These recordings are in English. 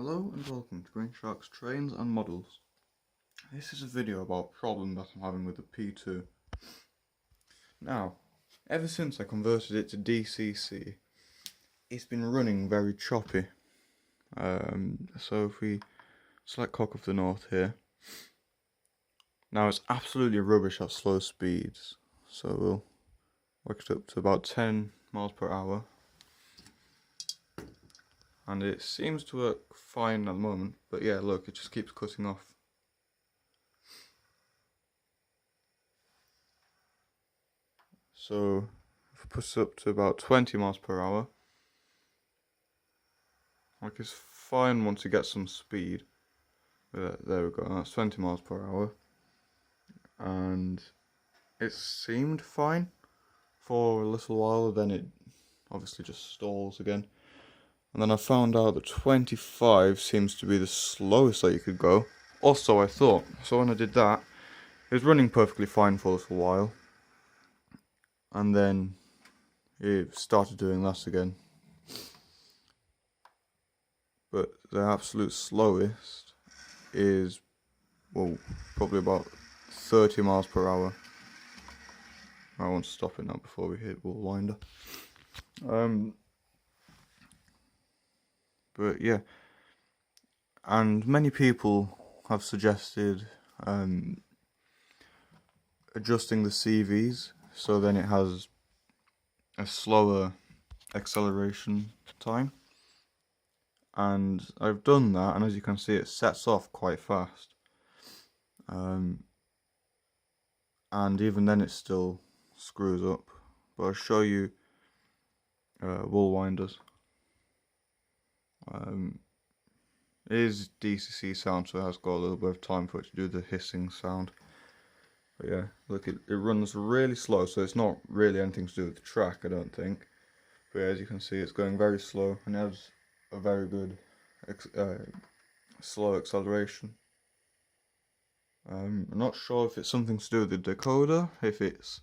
Hello and welcome to Green Shark's Trains and Models. This is a video about a problem that I'm having with the P2. Now, ever since I converted it to DCC, it's been running very choppy. So if we select Cock of the North here, now it's absolutely rubbish at slow speeds. So we'll work it up to about 10 miles per hour. And it seems to work fine at the moment, but yeah, look, it just keeps cutting off. So if I push it up to about 20 miles per hour, like it's fine once you get some speed. There we go, that's 20 miles per hour. And it seemed fine for a little while, then it obviously just stalls again. And then I found out that 25 seems to be the slowest that you could go. Also, I thought, so when I did that, it was running perfectly fine for a little while. And then it started doing that again. But the absolute slowest is, well, probably about 30 miles per hour. I want to stop it now before we hit Woolwinder. But yeah, and many people have suggested adjusting the CVs so then it has a slower acceleration time. And I've done that, and as you can see, it sets off quite fast. And even then it still screws up. But I'll show you Woolwinders. It is DCC sound, so it has got a little bit of time for it to do the hissing sound. But yeah, look, it runs really slow, so it's not really anything to do with the track, I don't think. But yeah, as you can see, it's going very slow, and it has a very good slow acceleration. I'm not sure if it's something to do with the decoder, if it's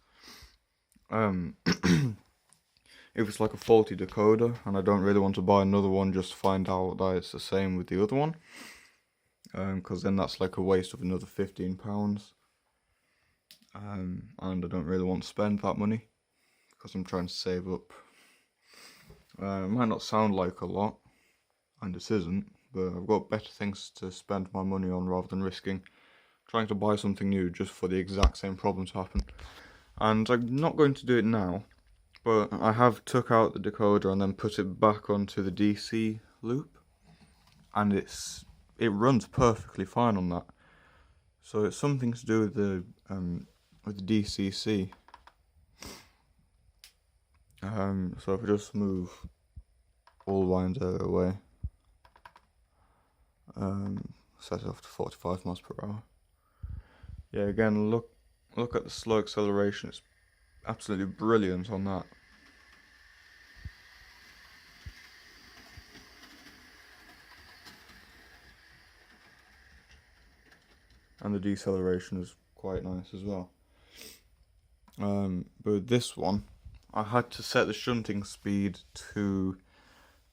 if it's like a faulty decoder, and I don't really want to buy another one just to find out that it's the same with the other one, because then that's like a waste of another £15, and I don't really want to spend that money, because I'm trying to save up. It might not sound like a lot, and it isn't, but I've got better things to spend my money on rather than risking trying to buy something new just for the exact same problem to happen. And I'm not going to do it now, but I have took out the decoder and then put it back onto the DC loop, and it runs perfectly fine on that. So it's something to do with the DCC. So if I just move Woolwinder away, set it off to 45 miles per hour. Yeah, again, look at the slow acceleration. It's absolutely brilliant on that. And the deceleration is quite nice as well. But this one, I had to set the shunting speed to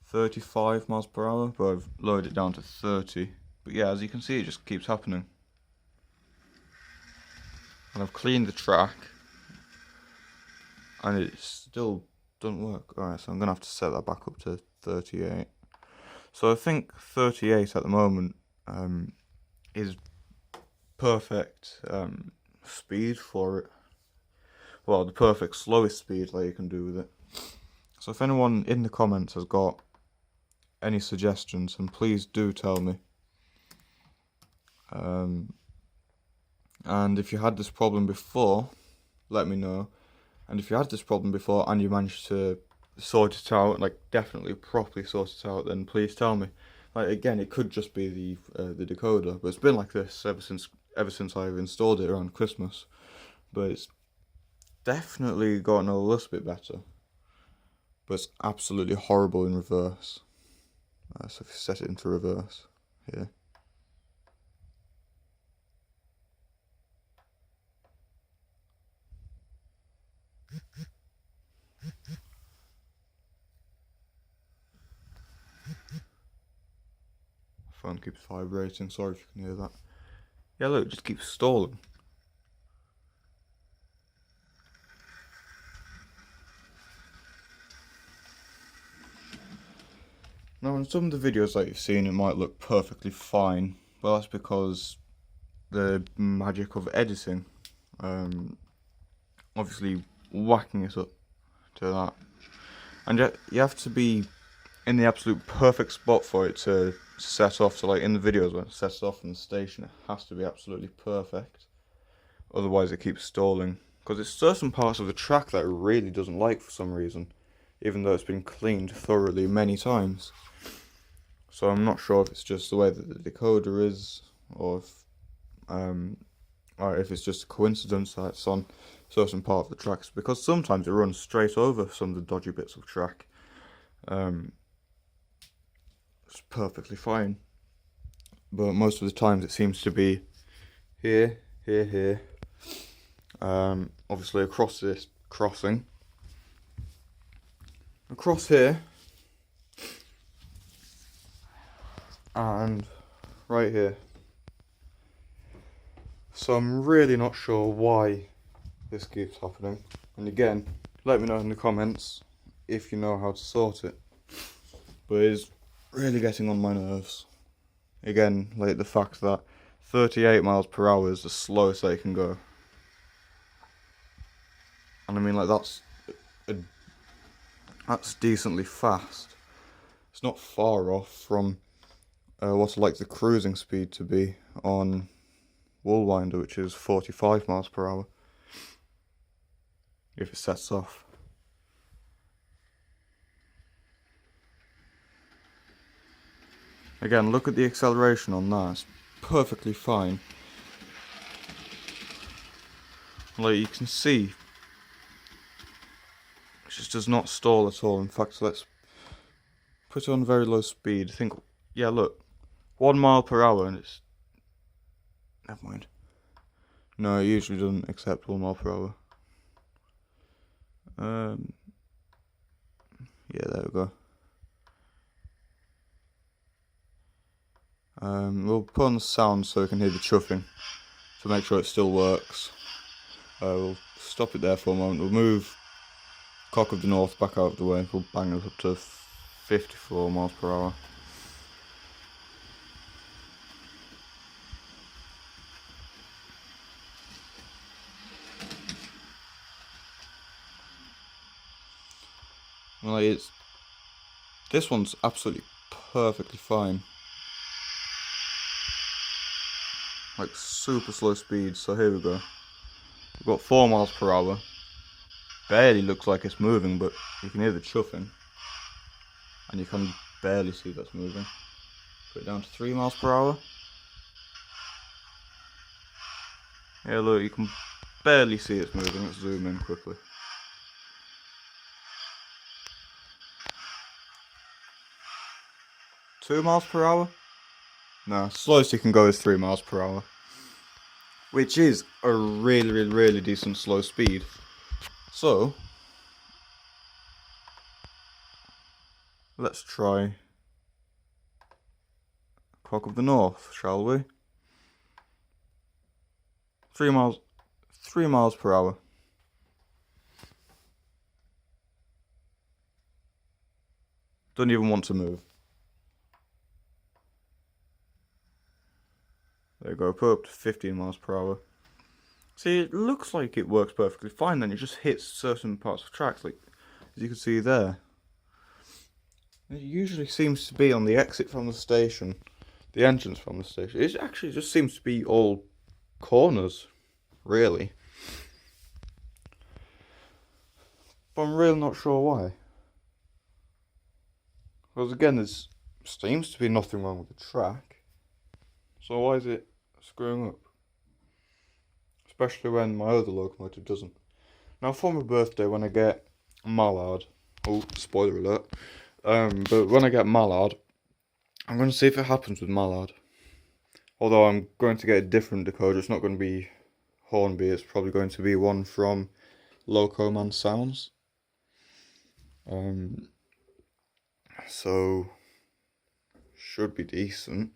35 miles per hour, but I've lowered it down to 30. But yeah, as you can see, it just keeps happening. And I've cleaned the track, and it still doesn't work. Alright, so I'm going to have to set that back up to 38. So I think 38 at the moment is perfect speed for it. Well, the perfect slowest speed that you can do with it. So if anyone in the comments has got any suggestions, then please do tell me. And if you had this problem before, let me know. And if you had this problem before and you managed to sort it out, like definitely properly sort it out, then please tell me. Like again, it could just be the decoder, but it's been like this ever since I've installed it around Christmas. But it's definitely gotten a little bit better. But it's absolutely horrible in reverse. So if you set it into reverse here. Phone keeps vibrating, sorry if you can hear that. Yeah, look, it just keeps stalling. Now in some of the videos that you've seen it might look perfectly fine, but that's because the magic of editing, obviously whacking it up to that. And yet you have to be in the absolute perfect spot for it to set off. So like in the videos when it sets off from the station, it has to be absolutely perfect. Otherwise it keeps stalling. Because it's certain parts of the track that it really doesn't like for some reason. Even though it's been cleaned thoroughly many times. So I'm not sure if it's just the way that the decoder is, or if it's just a coincidence that it's on certain part of the tracks. Because sometimes it runs straight over some of the dodgy bits of track. It's perfectly fine. But most of the times it seems to be here, here, here. Obviously across this crossing. Across here. And right here. So I'm really not sure why this keeps happening. And again, let me know in the comments if you know how to sort it. But it's really getting on my nerves. Again, like the fact that 38 miles per hour is the slowest they can go. And I mean, like that's decently fast. It's not far off from what I like the cruising speed to be on Woolwinder, which is 45 miles per hour. If it sets off. Again, look at the acceleration on that. It's perfectly fine. Like you can see, it just does not stall at all. In fact, let's put it on very low speed. I think, yeah, look, 1 mile per hour, and it's. Never mind. No, it usually doesn't accept 1 mile per hour. Yeah, there we go. We'll put on the sound so we can hear the chuffing to make sure it still works. We'll stop it there for a moment. We'll move Cock of the North back out of the way. We'll bang it up to 54 miles per hour. Like this one's absolutely perfectly fine. Like super slow speed. So here we go. We've got 4 miles per hour. Barely looks like it's moving, but you can hear the chuffing. And you can barely see that's moving. Put it down to 3 miles per hour. Yeah, look, you can barely see it's moving. Let's zoom in quickly. Two miles per hour? No, slowest you can go is 3 miles per hour. Which is a really decent slow speed. So, let's try Cock of the North, shall we? 3 miles per hour. Don't even want to move. There you go, put up to 15 miles per hour. See, it looks like it works perfectly fine, then it just hits certain parts of tracks, like as you can see there. It usually seems to be on the exit from the station, the entrance from the station. It actually just seems to be all corners, really. But I'm really not sure why. Because again, there seems to be nothing wrong with the track. So why is it screwing up? Especially when my other locomotive doesn't. Now for my birthday, when I get Mallard, oh, spoiler alert, but when I get Mallard, I'm going to see if it happens with Mallard. Although I'm going to get a different decoder, it's not going to be Hornby, it's probably going to be one from Locoman Sounds. So, should be decent.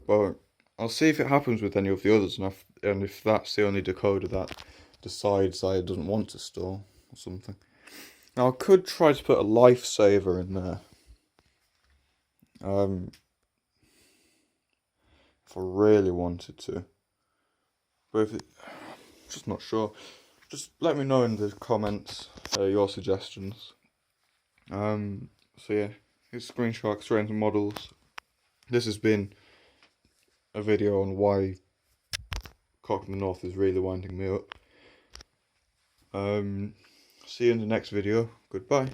But I'll see if it happens with any of the others, and if that's the only decoder that decides that it doesn't want to store or something. Now I could try to put a lifesaver in there. If I really wanted to. But if it, I'm just not sure. Just let me know in the comments your suggestions. So yeah, here's Screenshark Strains and Models. This has been a video on why Cock in the North is really winding me up. See you in the next video. Goodbye.